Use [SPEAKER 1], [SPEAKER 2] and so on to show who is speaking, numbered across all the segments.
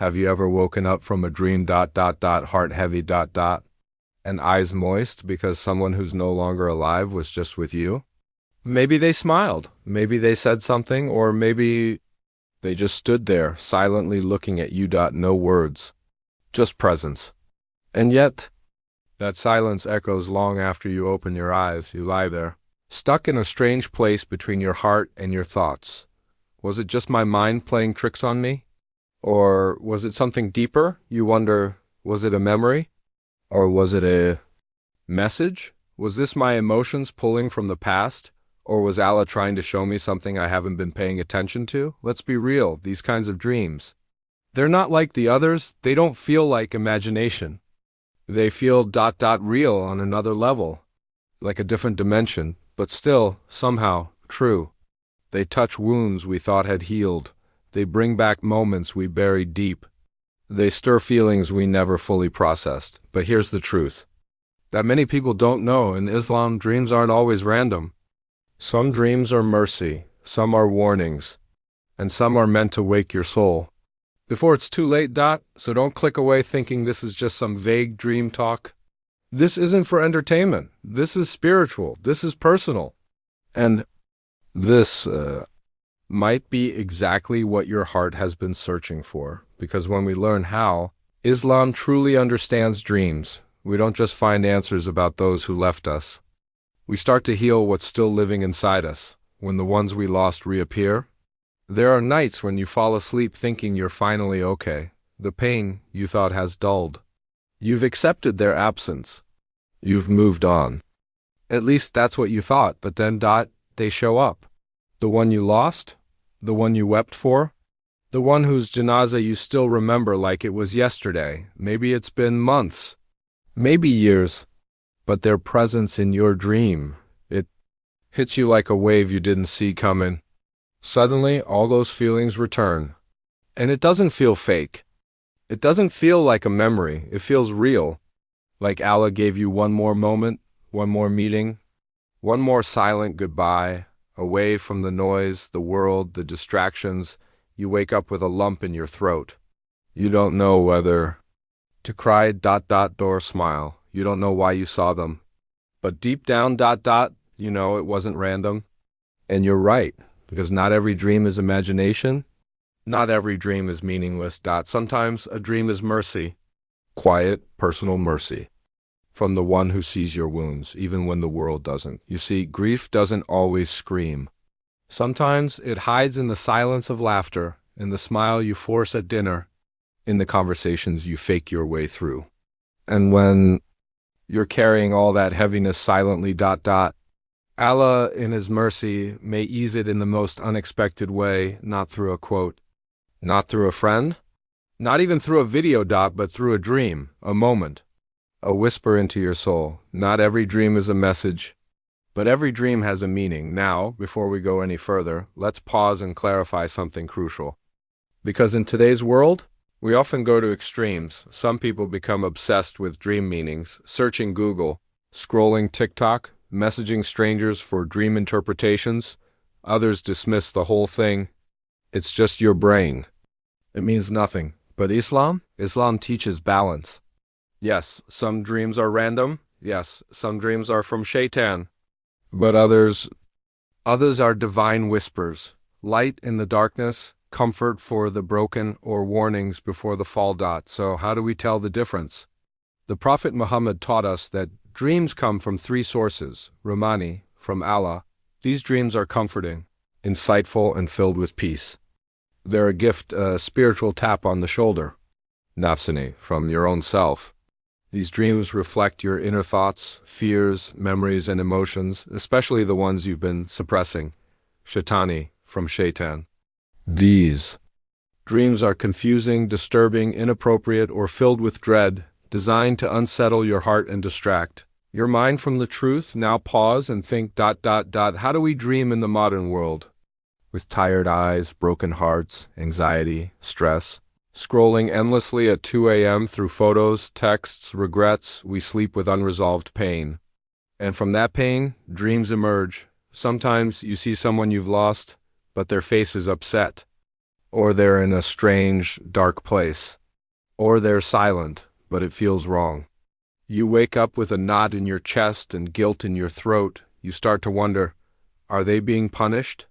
[SPEAKER 1] Have you ever woken up from a dream heart heavy and eyes moist because someone who's no longer alive was just with you? Maybe they smiled, maybe they said something, or maybe they just stood there silently looking at you. No words, just presence. And yet, that silence echoes long after you open your eyes. You lie there, stuck in a strange place between your heart and your thoughts. Was it just my mind playing tricks on me? Or was it something deeper? You wonder, was it a memory? Or was it a message? Was this my emotions pulling from the past? Or was Allah trying to show me something I haven't been paying attention to? Let's be real, these kinds of dreams, they're not like the others. They don't feel like imagination. They feel real on another level, like a different dimension, but still, somehow, true. They touch wounds we thought had healed. They bring back moments we buried deep. They stir feelings we never fully processed. But here's the truth that many people don't know. In Islam, dreams aren't always random. Some dreams are mercy, some are warnings, and some are meant to wake your soul. Before it's too late, so don't click away thinking this is just some vague dream talk. This isn't for entertainment. This is spiritual. This is personal. And this might be exactly what your heart has been searching for. Because when we learn how Islam truly understands dreams, we don't just find answers about those who left us. We start to heal what's still living inside us. When the ones we lost reappear, there are nights when you fall asleep thinking you're finally okay. The pain you thought has dulled. You've accepted their absence. You've moved on. At least that's what you thought, but then they show up. The one you lost? The one you wept for? The one whose janazah you still remember like it was yesterday. Maybe it's been months. Maybe years. But their presence in your dream, it hits you like a wave you didn't see coming. Suddenly, all those feelings return. And it doesn't feel fake. It doesn't feel like a memory. It feels real. Like Allah gave you one more moment, one more meeting, one more silent goodbye, away from the noise, the world, the distractions. You wake up with a lump in your throat. You don't know whether to cry or smile. You don't know why you saw them. But deep down you know it wasn't random. And you're right. Because not every dream is imagination. Not every dream is meaningless. Sometimes a dream is mercy. Quiet, personal mercy. From the one who sees your wounds, even when the world doesn't. You see, grief doesn't always scream. Sometimes it hides in the silence of laughter, in the smile you force at dinner, in the conversations you fake your way through. And when you're carrying all that heaviness silently, Allah, in His mercy, may ease it in the most unexpected way, not through a quote, not through a friend, not even through a video, but through a dream, a moment, a whisper into your soul. Not every dream is a message, but every dream has a meaning. Now, before we go any further, let's pause and clarify something crucial. Because in today's world, we often go to extremes. Some people become obsessed with dream meanings, searching Google, scrolling TikTok, messaging strangers for dream interpretations. Others dismiss the whole thing. It's just your brain. It means nothing. But Islam teaches balance. Yes, some dreams are random. Yes, some dreams are from Shaitan. But others are divine whispers, light in the darkness, comfort for the broken, or warnings before the fall. So how do we tell the difference? The Prophet Muhammad taught us that dreams come from three sources. Rahmani, from Allah. These dreams are comforting, insightful, and filled with peace. They're a gift, a spiritual tap on the shoulder. Nafsani, from your own self. These dreams reflect your inner thoughts, fears, memories, and emotions, especially the ones you've been suppressing. Shaitani, from Shaitan. These dreams are confusing, disturbing, inappropriate, or filled with dread, designed to unsettle your heart and distract your mind from the truth. Now pause and think, How do we dream in the modern world? With tired eyes, broken hearts, anxiety, stress. Scrolling endlessly at 2 a.m. through photos, texts, regrets, we sleep with unresolved pain. And from that pain, dreams emerge. Sometimes you see someone you've lost, but their face is upset. or they're in a strange, dark place, or they're silent, but it feels wrong. You wake up with a knot in your chest and guilt in your throat. You start to wonder, are they being punished?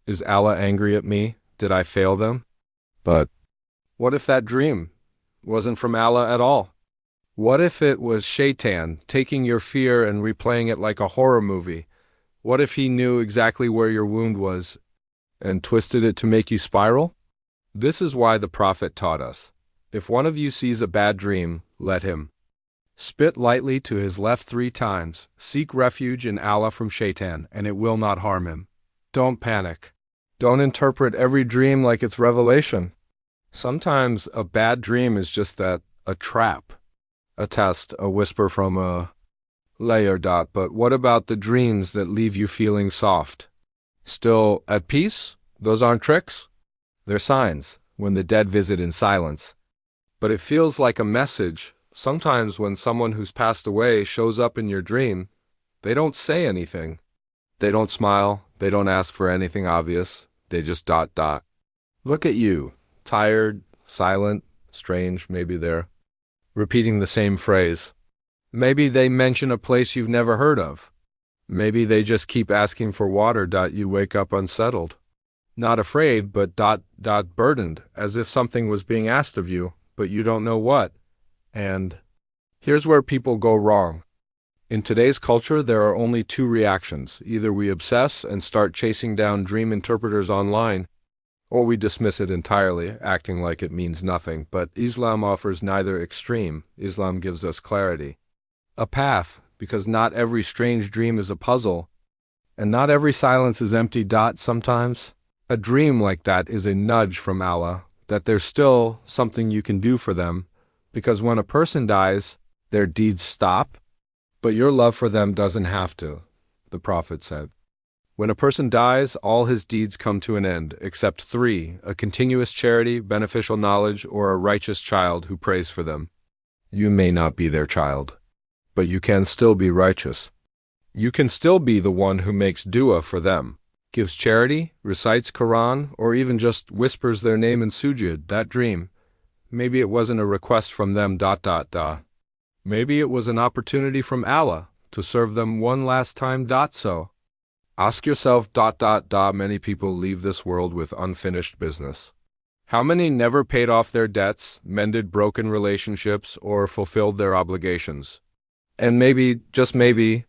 [SPEAKER 1] Is Allah angry at me? Did I fail them? But what if that dream wasn't from Allah at all? What if it was Shaitan taking your fear and replaying it like a horror movie? What if he knew exactly where your wound was and twisted it to make you spiral? This is why the Prophet taught us, if one of you sees a bad dream, let him spit lightly to his left 3 times, seek refuge in Allah from Shaitan, and it will not harm him. Don't panic. Don't interpret every dream like it's revelation. Sometimes a bad dream is just that, a trap, a test, a whisper from a layer. But what about the dreams that leave you feeling soft? Still at peace? Those aren't tricks. They're signs, when the dead visit in silence. But it feels like a message. Sometimes when someone who's passed away shows up in your dream, they don't say anything. They don't smile. They don't ask for anything obvious. They just ... Look at you, tired, silent, strange. Maybe they're repeating the same phrase. Maybe they mention a place you've never heard of. Maybe they just keep asking for water. You wake up unsettled. Not afraid, but ... burdened, as if something was being asked of you, but you don't know what. And here's where people go wrong. In today's culture, there are only 2 reactions. Either we obsess and start chasing down dream interpreters online, or we dismiss it entirely, acting like it means nothing. But Islam offers neither extreme. Islam gives us clarity. A path, because not every strange dream is a puzzle, and not every silence is empty. Sometimes a dream like that is a nudge from Allah, that there's still something you can do for them, because when a person dies, their deeds stop, but your love for them doesn't have to, the Prophet said. When a person dies, all his deeds come to an end, except 3, a continuous charity, beneficial knowledge, or a righteous child who prays for them. You may not be their child, but you can still be righteous. You can still be the one who makes dua for them, gives charity, recites Quran, or even just whispers their name in sujud. That dream, maybe it wasn't a request from them ... Maybe it was an opportunity from Allah to serve them one last time. So ask yourself ... Many people leave this world with unfinished business. How many never paid off their debts, mended broken relationships, or fulfilled their obligations? And maybe, just maybe,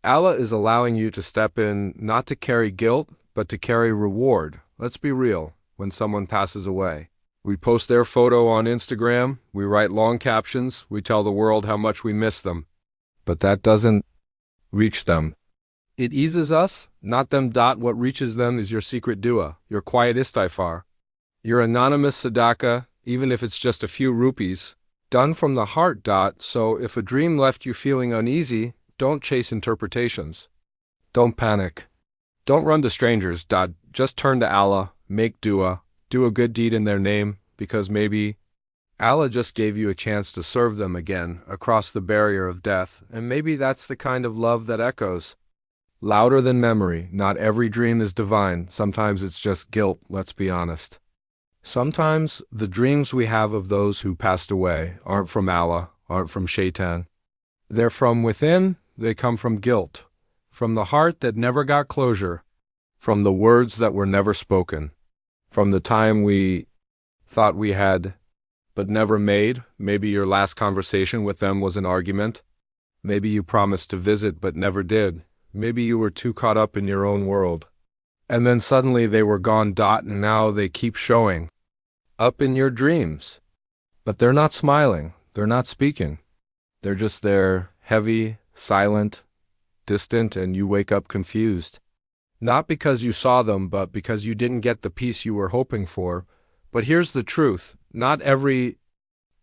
[SPEAKER 1] Allah is allowing you to step in, not to carry guilt, but to carry reward. Let's be real. When someone passes away, we post their photo on Instagram, we write long captions, we tell the world how much we miss them. But that doesn't reach them. It eases us, not them. What reaches them is your secret dua, your quiet istighfar, your anonymous sadaqah, even if it's just a few rupees, done from the heart. So if a dream left you feeling uneasy, don't chase interpretations. Don't panic. Don't run to strangers. Just turn to Allah, make dua, do a good deed in their name, because maybe Allah just gave you a chance to serve them again across the barrier of death, and maybe that's the kind of love that echoes louder than memory. Not every dream is divine. Sometimes it's just guilt, let's be honest. Sometimes the dreams we have of those who passed away aren't from Allah, aren't from Shaitan. They're from within. They come from guilt, from the heart that never got closure, from the words that were never spoken, from the time we thought we had but never made. Maybe your last conversation with them was an argument. Maybe you promised to visit but never did. Maybe you were too caught up in your own world. And then suddenly they were gone. And now they keep showing up in your dreams. But they're not smiling. They're not speaking. They're just there, heavy, silent, distant, and you wake up confused. Not because you saw them, but because you didn't get the peace you were hoping for. But here's the truth. Not every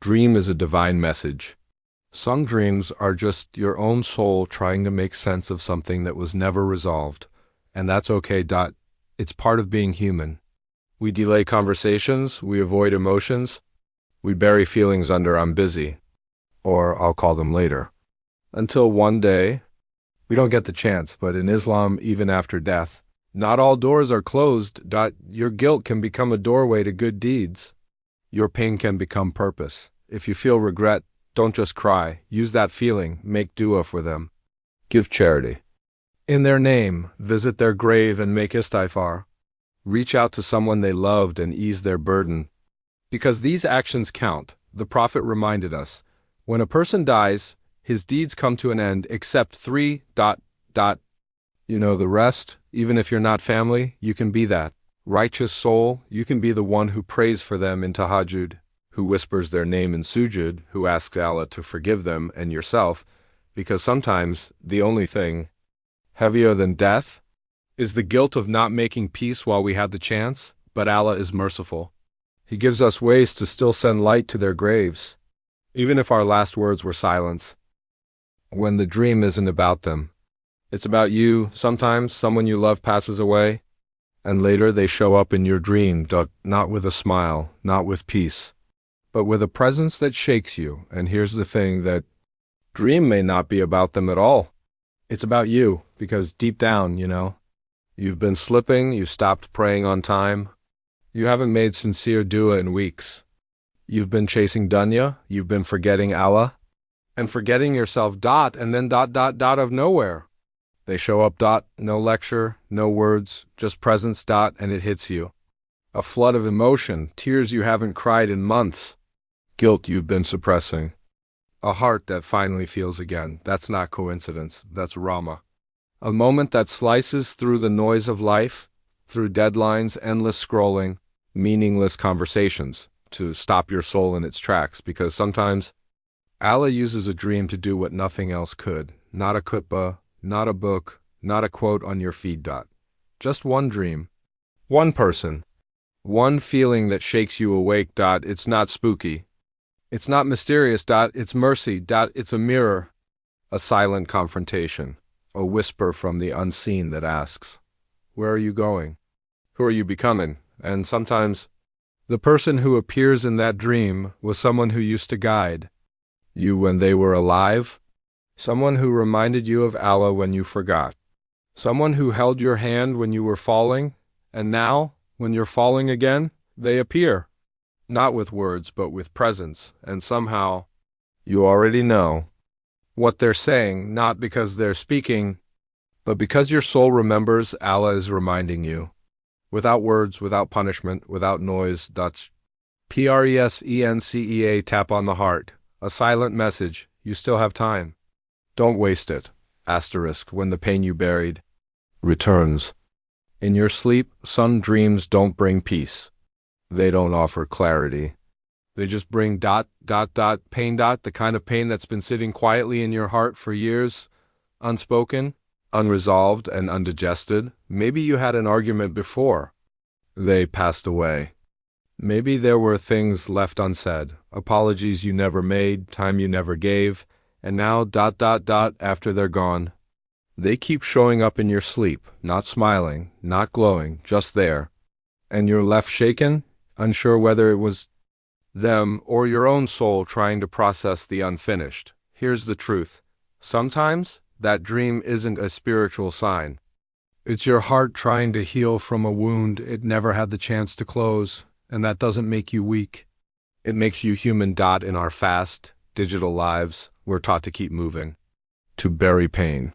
[SPEAKER 1] dream is a divine message. Some dreams are just your own soul trying to make sense of something that was never resolved. And that's okay. It's part of being human. We delay conversations, we avoid emotions, we bury feelings under "I'm busy," or "I'll call them later," until one day we don't get the chance. But in Islam, even after death, Not all doors are closed. Your guilt can become a doorway to good deeds. Your pain can become purpose. If you feel regret, don't just cry. Use that feeling. Make dua for them. Give charity. In their name, visit their grave and make istighfar. Reach out to someone they loved and ease their burden. Because these actions count, the Prophet reminded us, when a person dies, his deeds come to an end except three. You know the rest. Even if you're not family, you can be that. Righteous soul, you can be the one who prays for them in tahajjud, who whispers their name in sujud, who asks Allah to forgive them and yourself, because sometimes the only thing heavier than death is the guilt of not making peace while we had the chance, but Allah is merciful. He gives us ways to still send light to their graves, even if our last words were silence. When the dream isn't about them, it's about you. Sometimes someone you love passes away, and later they show up in your dream, not with a smile, not with peace, but with a presence that shakes you. And here's the thing, that dream may not be about them at all. It's about you, because deep down, you've been slipping, you stopped praying on time, you haven't made sincere dua in weeks. You've been chasing dunya, you've been forgetting Allah, and forgetting yourself, and then of nowhere. They show up, no lecture, no words, just presence, and it hits you. A flood of emotion, tears you haven't cried in months, guilt you've been suppressing. A heart that finally feels again. That's not coincidence, that's Rama. A moment that slices through the noise of life, through deadlines, endless scrolling, meaningless conversations, to stop your soul in its tracks, because sometimes Allah uses a dream to do what nothing else could. Not a khutbah, not a book, not a quote on your feed. Just one dream, one person, one feeling that shakes you awake. It's not spooky. It's not mysterious. It's mercy. It's a mirror, a silent confrontation, a whisper from the unseen that asks, where are you going? Who are you becoming? And sometimes the person who appears in that dream was someone who used to guide you when they were alive, someone who reminded you of Allah when you forgot, someone who held your hand when you were falling, and now, when you're falling again, they appear, not with words but with presence, and somehow you already know what they're saying, not because they're speaking, but because your soul remembers. Allah is reminding you, without words, without punishment, without noise. Presence, tap on the heart, a silent message, you still have time. Don't waste it. When the pain you buried returns. In your sleep, some dreams don't bring peace. They don't offer clarity. They just bring pain, the kind of pain that's been sitting quietly in your heart for years, unspoken, unresolved, and undigested. Maybe you had an argument before. They passed away. Maybe there were things left unsaid, apologies you never made, time you never gave, and now after they're gone, they keep showing up in your sleep, not smiling, not glowing, just there. And you're left shaken, unsure whether it was them or your own soul trying to process the unfinished. Here's the truth. Sometimes that dream isn't a spiritual sign. It's your heart trying to heal from a wound it never had the chance to close, and that doesn't make you weak. It makes you human. In our fast, digital lives, we're taught to keep moving, to bury pain,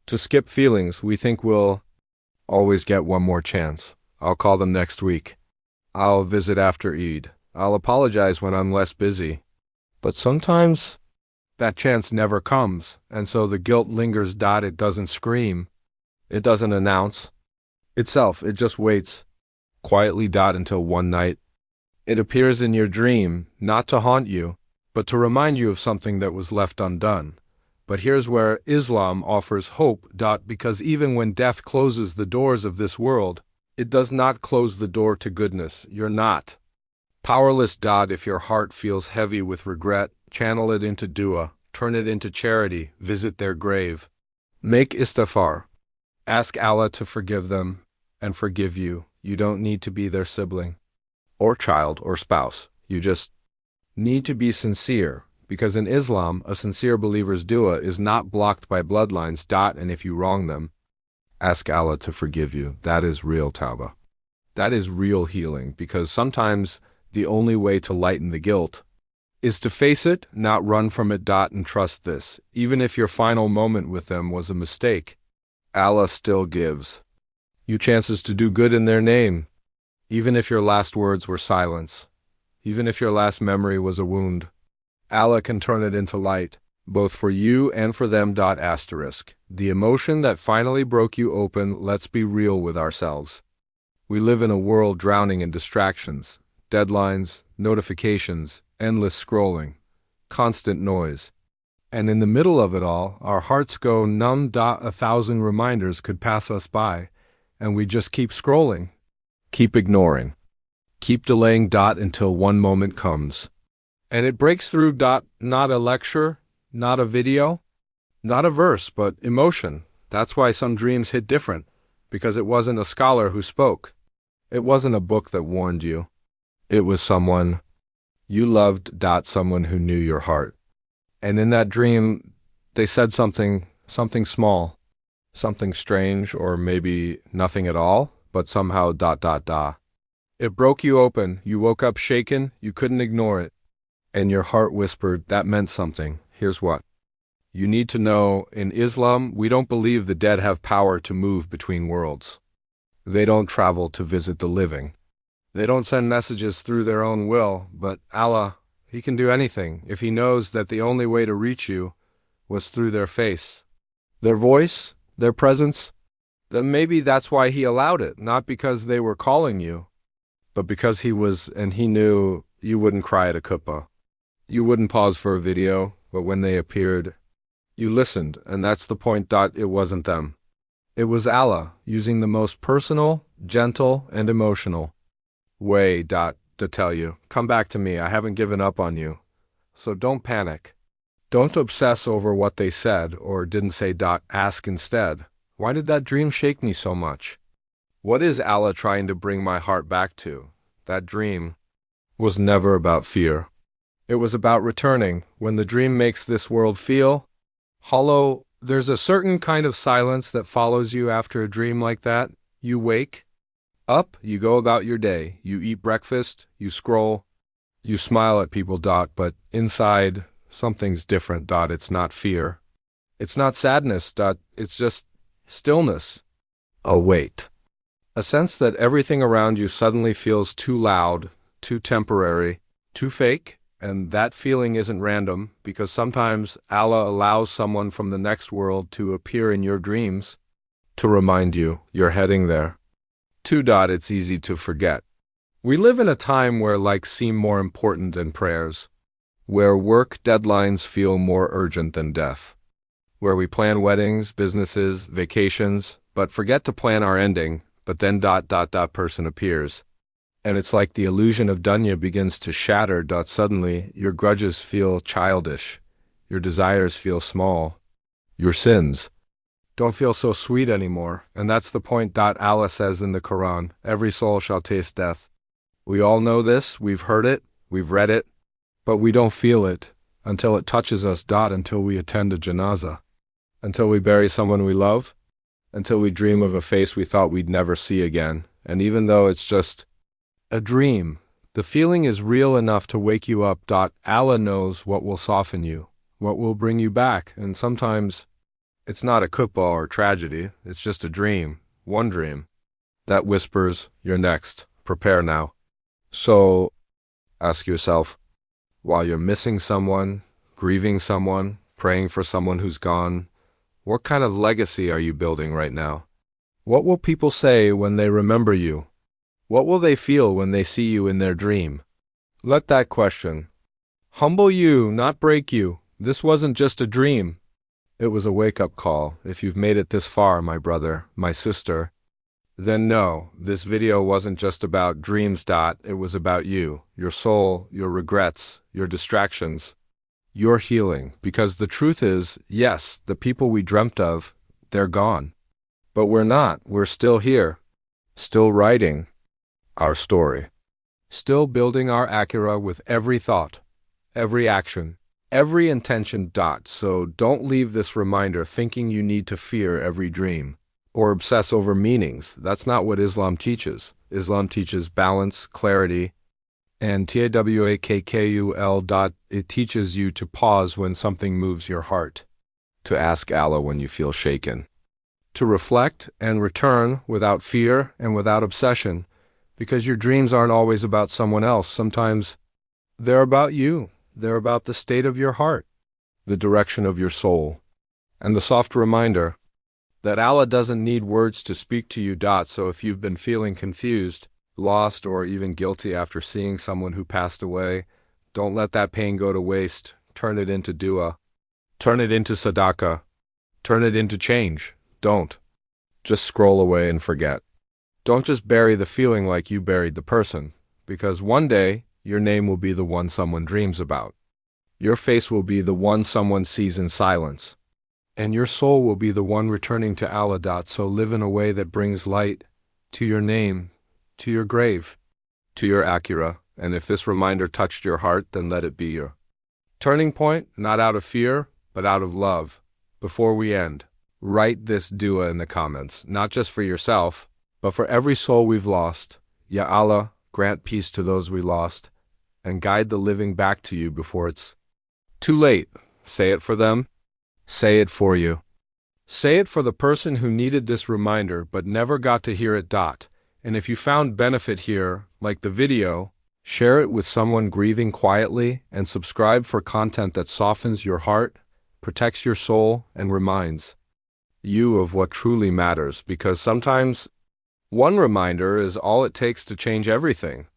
[SPEAKER 1] to skip feelings we think we'll always get one more chance. I'll call them next week. I'll visit after Eid. I'll apologize when I'm less busy. But sometimes that chance never comes, and so the guilt lingers. It doesn't scream. It doesn't announce itself. It just waits quietly. Until one night it appears in your dream, not to haunt you, but to remind you of something that was left undone. But here's where Islam offers hope. Because even when death closes the doors of this world, it does not close the door to goodness. You're not powerless. If your heart feels heavy with regret, channel it into dua, turn it into charity, visit their grave. Make istighfar. Ask Allah to forgive them and forgive you. You don't need to be their sibling, or child, or spouse. You just need to be sincere, because in Islam, a sincere believer's dua is not blocked by bloodlines. And if you wrong them, Ask Allah to forgive you. That is real tawbah. That is real healing, because sometimes the only way to lighten the guilt is to face it, not run from it. And trust this. Even if your final moment with them was a mistake, Allah still gives you chances to do good in their name. Even if your last words were silence, even if your last memory was a wound, Allah can turn it into light, both for you and for them. Asterisk. The emotion that finally broke you open. Let's be real with ourselves. We live in a world drowning in distractions, deadlines, notifications, endless scrolling, constant noise. And in the middle of it all, our hearts go numb. 1,000 reminders could pass us by, and we just keep scrolling, keep ignoring, keep delaying. Until one moment comes, and it breaks through. Not a lecture, not a video, not a verse, but emotion. That's why some dreams hit different, because it wasn't a scholar who spoke. It wasn't a book that warned you. It was someone you loved. Someone who knew your heart. And in that dream, they said something small, something strange, or maybe nothing at all, but somehow. It broke you open. You woke up shaken. You couldn't ignore it. And your heart whispered, that meant something. Here's what you need to know. In Islam, we don't believe the dead have power to move between worlds. They don't travel to visit the living. They don't send messages through their own will, but Allah, He can do anything if He knows that the only way to reach you was through their face, their voice, their presence. Then maybe that's why He allowed it, not because they were calling you, but because He was, and He knew you wouldn't cry at a kuppah. You wouldn't pause for a video, but when they appeared, you listened, and that's the point. It wasn't them. It was Allah, using the most personal, gentle, and emotional way, to tell you, come back to me, I haven't given up on you. So don't panic. Don't obsess over what they said or didn't say. Ask instead, why did that dream shake me so much? What is Allah trying to bring my heart back to? That dream was never about fear. It was about returning. When the dream makes this world feel hollow, there's a certain kind of silence that follows you after a dream like that. You wake up, you go about your day, you eat breakfast, you scroll, you smile at people. But inside, something's different. It's not fear. It's not sadness. It's just stillness. A weight. A sense that everything around you suddenly feels too loud, too temporary, too fake. And that feeling isn't random, because sometimes Allah allows someone from the next world to appear in your dreams to remind you you're heading there. 2. It's easy to forget. We live in a time where likes seem more important than prayers, where work deadlines feel more urgent than death, where we plan weddings, businesses, vacations, but forget to plan our ending, but then ... person appears. And it's like the illusion of dunya begins to shatter. Suddenly, your grudges feel childish, your desires feel small, your sins don't feel so sweet anymore. And that's the point. Allah says in the Quran, every soul shall taste death. We all know this, we've heard it, we've read it, but we don't feel it until it touches us. Until we attend a janazah, until we bury someone we love, until we dream of a face we thought we'd never see again. And even though it's just a dream, the feeling is real enough to wake you up. Allah knows what will soften you, what will bring you back. And sometimes it's not a kuppah or tragedy, it's just a dream, one dream, that whispers, you're next, prepare now. So ask yourself, while you're missing someone, grieving someone, praying for someone who's gone, what kind of legacy are you building right now? What will people say when they remember you? What will they feel when they see you in their dream? Let that question humble you, not break you. This wasn't just a dream. It was a wake-up call. If you've made it this far, my brother, my sister, then no, this video wasn't just about dreams. It was about you, your soul, your regrets, your distractions, your healing. Because the truth is, yes, the people we dreamt of, they're gone. But we're not. We're still here, still writing our story, still building our Akira with every thought, every action, every intention. So don't leave this reminder thinking you need to fear every dream. or obsess over meanings. That's not what Islam teaches. Islam teaches balance, clarity, and tawakkul. It teaches you to pause when something moves your heart, to ask Allah when you feel shaken, to reflect and return without fear and without obsession, because your dreams aren't always about someone else. Sometimes they're about you. They're about the state of your heart, the direction of your soul, and the soft reminder that Allah doesn't need words to speak to you. So if you've been feeling confused, lost, or even guilty after seeing someone who passed away, don't let that pain go to waste. Turn it into dua. Turn it into sadaqah. Turn it into change. Don't just scroll away and forget. Don't just bury the feeling like you buried the person, because one day your name will be the one someone dreams about. Your face will be the one someone sees in silence. And your soul will be the one returning to Allah. So live in a way that brings light to your name, to your grave, to your akhirah. And if this reminder touched your heart, then let it be your turning point, not out of fear, but out of love. Before we end, write this dua in the comments, not just for yourself, but for every soul we've lost. Ya Allah, grant peace to those we lost, and guide the living back to you before it's too late. Say it for them. Say it for you. Say it for the person who needed this reminder but never got to hear it. And if you found benefit here, like the video, share it with someone grieving quietly, and subscribe for content that softens your heart, protects your soul, and reminds you of what truly matters, because sometimes one reminder is all it takes to change everything.